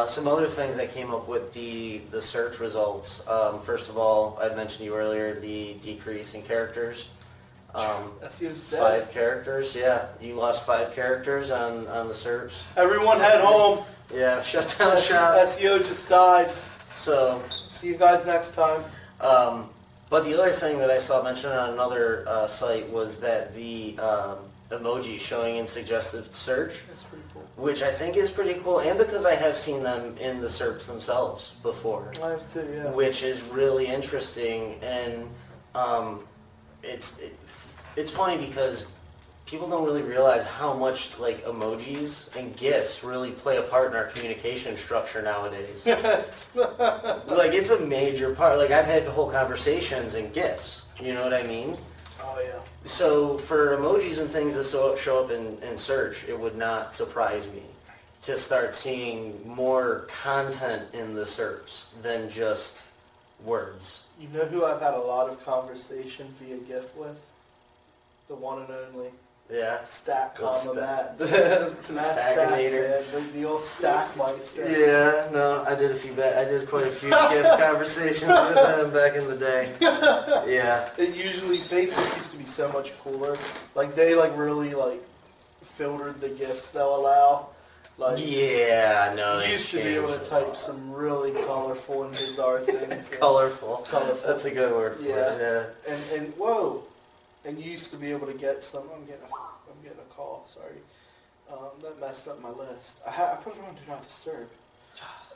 Some other things that came up with the search results. First of all, I'd mentioned to you earlier the decrease in characters. SEO's dead. 5 characters, yeah. You lost 5 characters on the SERPs. Everyone head home. Yeah, shut down shop. SEO just died. So, see you guys next time. But the other thing that I saw mentioned on another site was that the emoji showing in suggested search. That's pretty cool. Which I think is pretty cool, and because I have seen them in the SERPs themselves before. I have too, yeah. Which is really interesting, and it's funny because people don't really realize how much like emojis and GIFs really play a part in our communication structure nowadays. Like it's a major part. Like I've had whole conversations in GIFs. You know what I mean? Oh yeah. So for emojis and things that show up in search, it would not surprise me to start seeing more content in the SERPs than just words. You know who I've had a lot of conversation via GIF with? The one and only. Yeah. Stack comma Matt. Stackinator. The old Stackmeister. Yeah, no, I did quite a few GIF conversations with them back in the day. Yeah. It usually, Facebook used to be so much cooler. Like they really filtered the GIFs they'll allow. Like yeah, no. You used to be able to type some really colorful and bizarre things. Colorful. That's a good word for it. Yeah. And whoa. And you used to be able to get some. I'm getting a call. Sorry, that messed up my list. I put it on Do Not Disturb.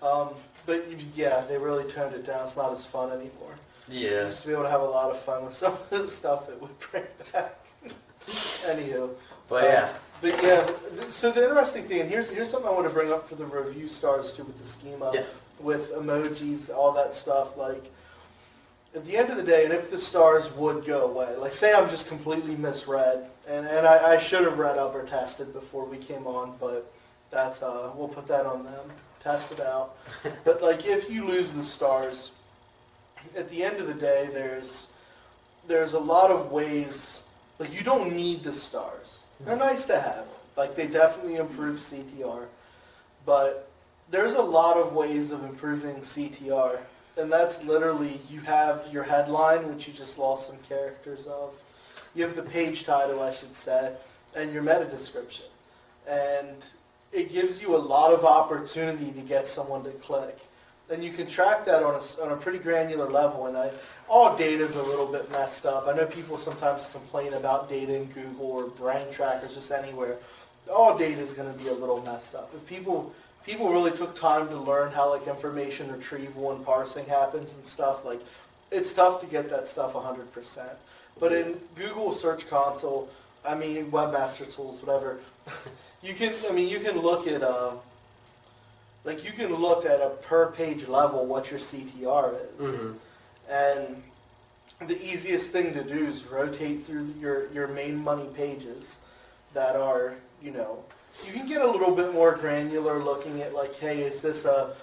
But yeah, they really toned it down. It's not as fun anymore. Yeah. You used to be able to have a lot of fun with some of the stuff it would bring back. Anywho. But yeah. But yeah. So the interesting thing, and here's something I want to bring up for the review stars too, with the schema, with emojis, all that stuff, like. At the end of the day, and if the stars would go away, like say I'm just completely misread, and I should have read up or tested before we came on, but that's, we'll put that on them, test it out. But like if you lose the stars, at the end of the day, there's a lot of ways, like you don't need the stars. They're nice to have, like they definitely improve CTR, but there's a lot of ways of improving CTR. And that's literally, you have your headline, which you just lost some characters of. You have the page title, I should say, and your meta description. And it gives you a lot of opportunity to get someone to click. And you can track that on a pretty granular level. And all data is a little bit messed up. I know people sometimes complain about data in Google or brain trackers, just anywhere. All data is going to be a little messed up. If people really took time to learn how like information retrieval and parsing happens and stuff, like it's tough to get that stuff 100%. But in Google Search Console, I mean Webmaster Tools, whatever, you can look at a per page level what your CTR is. Mm-hmm. And the easiest thing to do is rotate through your main money pages that are, you can get a little bit more granular looking at like, hey, is this a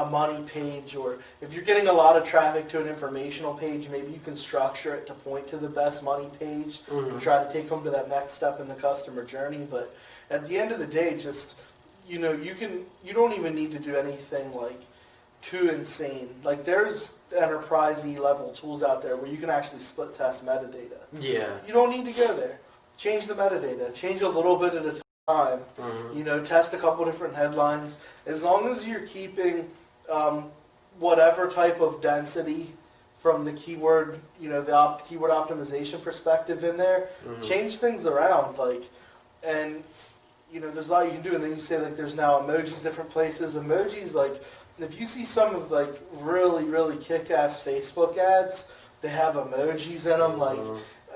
money page? Or if you're getting a lot of traffic to an informational page, maybe you can structure it to point to the best money page and try to take them to that next step in the customer journey. But at the end of the day, just, you don't even need to do anything like too insane. Like there's enterprise-y level tools out there where you can actually split test metadata. Yeah. You don't need to go there. Change the metadata. Change a little bit at a time. Test a couple different headlines. As long as you're keeping whatever type of density from the keyword, the keyword optimization perspective in there, change things around. And there's a lot you can do. And then you say like there's now emojis different places. Emojis, like if you see some of like really, really kick-ass Facebook ads, they have emojis in them. Like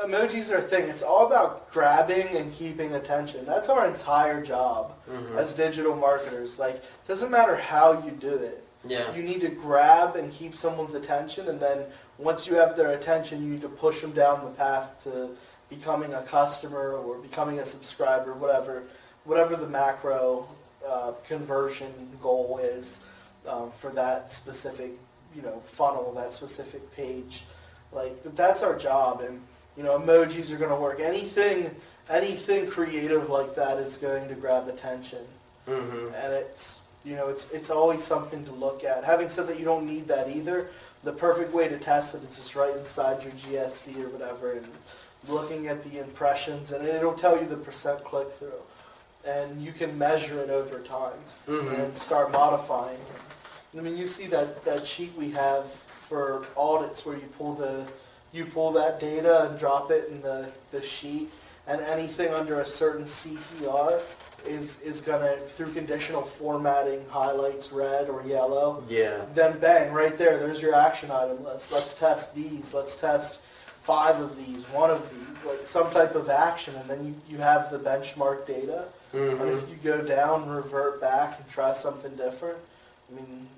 emojis are a thing. It's all about grabbing and keeping attention. That's our entire job as digital marketers. Like, doesn't matter how you do it. Yeah. You need to grab and keep someone's attention, and then once you have their attention, you need to push them down the path to becoming a customer or becoming a subscriber, whatever the macro conversion goal is for that specific, funnel, that specific page. Like, that's our job, and emojis are going to work. Anything creative like that is going to grab attention. And You know, it's always something to look at. Having said that, you don't need that either. The perfect way to test it is just right inside your GSC or whatever, and looking at the impressions, and it'll tell you the percent click through, and you can measure it over time and start modifying it. I mean, you see that sheet we have for audits where you pull that data and drop it in the sheet, and anything under a certain CTR is gonna, through conditional formatting, highlights red or yellow. Yeah. Then bang, right there's your action item list. Let's test these. Let's test 5 of these, 1 of these, like some type of action, and then you have the benchmark data. And if you go down, revert back, and try something different, I mean,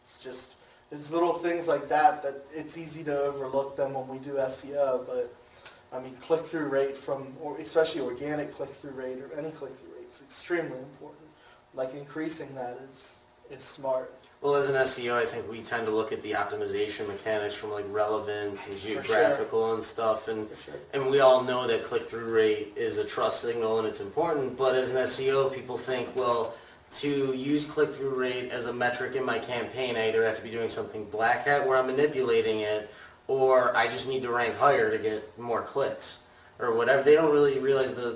it's little things like that it's easy to overlook them when we do SEO, but I mean, click-through rate or especially organic click-through rate or any click-through rate is extremely important. Like, increasing that is smart. Well, as an SEO, I think we tend to look at the optimization mechanics from like relevance and geographical and stuff, and we all know that click-through rate is a trust signal and it's important, but as an SEO, people think, well, to use click-through rate as a metric in my campaign, I either have to be doing something black hat where I'm manipulating it, or I just need to rank higher to get more clicks, or whatever. They don't really realize the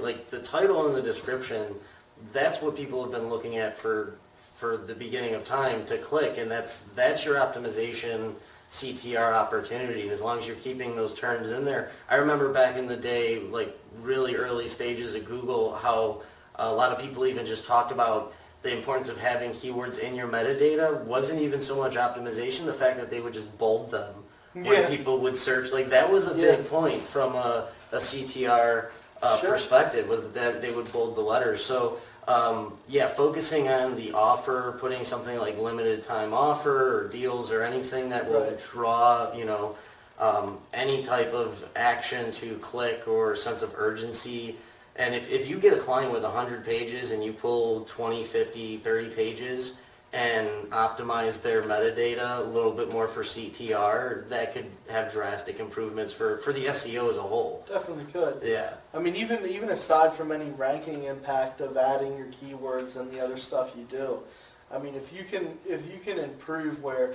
like the title and the description. That's what people have been looking at for the beginning of time to click, and that's your optimization CTR opportunity. And as long as you're keeping those terms in there, I remember back in the day, like really early stages of Google, how a lot of people even just talked about the importance of having keywords in your metadata. Wasn't even so much optimization, the fact that they would just bold them when people would search. Like, that was a big point from a CTR perspective, was that they would bold the letters. So focusing on the offer, putting something like limited time offer or deals or anything that will draw, any type of action to click or sense of urgency. And if you get a client with 100 pages and you pull 20, 50, 30 pages and optimize their metadata a little bit more for CTR, that could have drastic improvements for the SEO as a whole. Definitely could. Yeah. I mean, even aside from any ranking impact of adding your keywords and the other stuff you do, I mean, if you can improve where,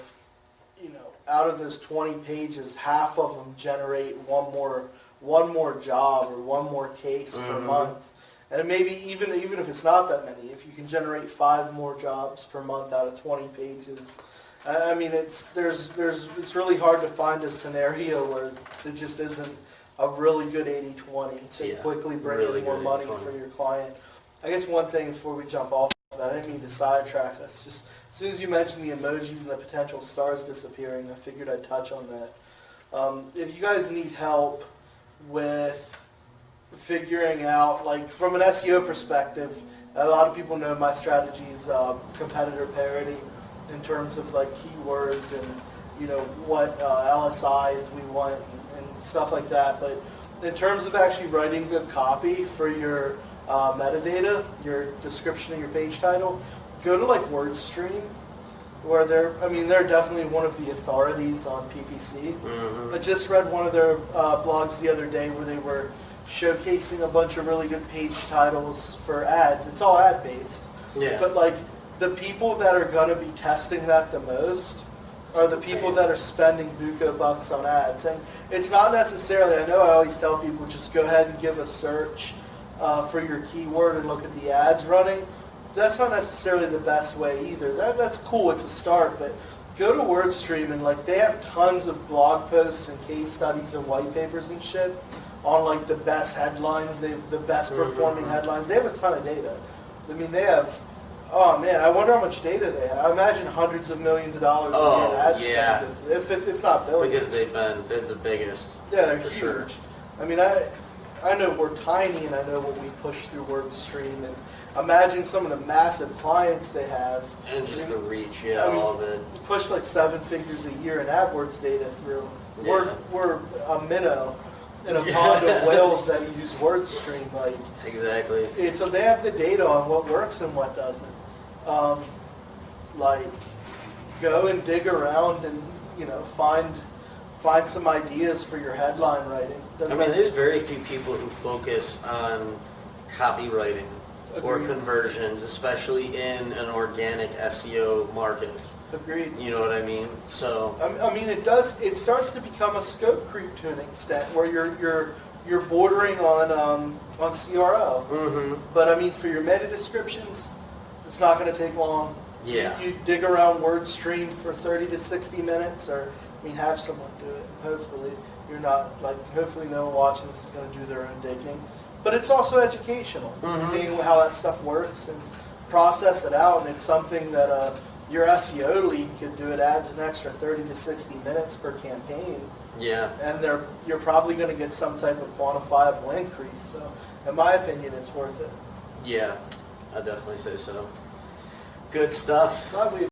out of those 20 pages, half of them generate one more job or one more case per month. And maybe even if it's not that many, if you can generate 5 more jobs per month out of 20 pages, I mean, it's really hard to find a scenario where it just isn't a really good 80-20 to quickly bring really in more money for your client. I guess one thing before we jump off of that, I didn't mean to sidetrack us. Just as soon as you mentioned the emojis and the potential stars disappearing, I figured I'd touch on that. If you guys need help with figuring out, like, from an SEO perspective, a lot of people know my strategy is competitor parity in terms of like keywords and what LSIs we want and stuff like that. But in terms of actually writing good copy for your metadata, your description of your page title, go to like WordStream, where they're definitely one of the authorities on PPC. I just read one of their blogs the other day where they were showcasing a bunch of really good page titles for ads. It's all ad based. Yeah. But like, the people that are going to be testing that the most are the people that are spending buco bucks on ads. And it's not necessarily, I know I always tell people, just go ahead and give a search for your keyword and look at the ads running. That's not necessarily the best way either. That's cool, it's a start, but go to WordStream and like, they have tons of blog posts and case studies and white papers and shit on like the best headlines, the best performing headlines. They have a ton of data. I mean, they have, oh man, I wonder how much data they have. I imagine hundreds of millions of dollars a year in ad spend, if not billions. Because they're the biggest. Yeah, they're huge. Sure. I mean, I know we're tiny, and I know what we push through WordStream, and imagine some of the massive clients they have. And just the reach, all of it. We push like 7 figures a year in AdWords data through. Yeah. We're a minnow in a pond of whales that use WordStream. Like, exactly. So they have the data on what works and what doesn't. Like, go and dig around and find some ideas for your headline writing. There's very few people who focus on copywriting or Agreed. conversions, especially in an organic SEO market. Agreed. You know what I mean? So I mean, it does. It starts to become a scope creep to an extent where you're bordering on CRO. mhm. But I mean, for your meta descriptions, it's not going to take long. Yeah. You dig around word stream for 30 to 60 minutes, or I mean, have someone do it. Hopefully, you're not like. Hopefully, no one watching this is going to do their own digging. But it's also educational, seeing how that stuff works and process it out. And it's something that your SEO lead could do. It adds an extra 30 to 60 minutes per campaign. Yeah. And you're probably going to get some type of quantifiable increase. So, in my opinion, it's worth it. Yeah. I definitely say so. Good stuff. Glad we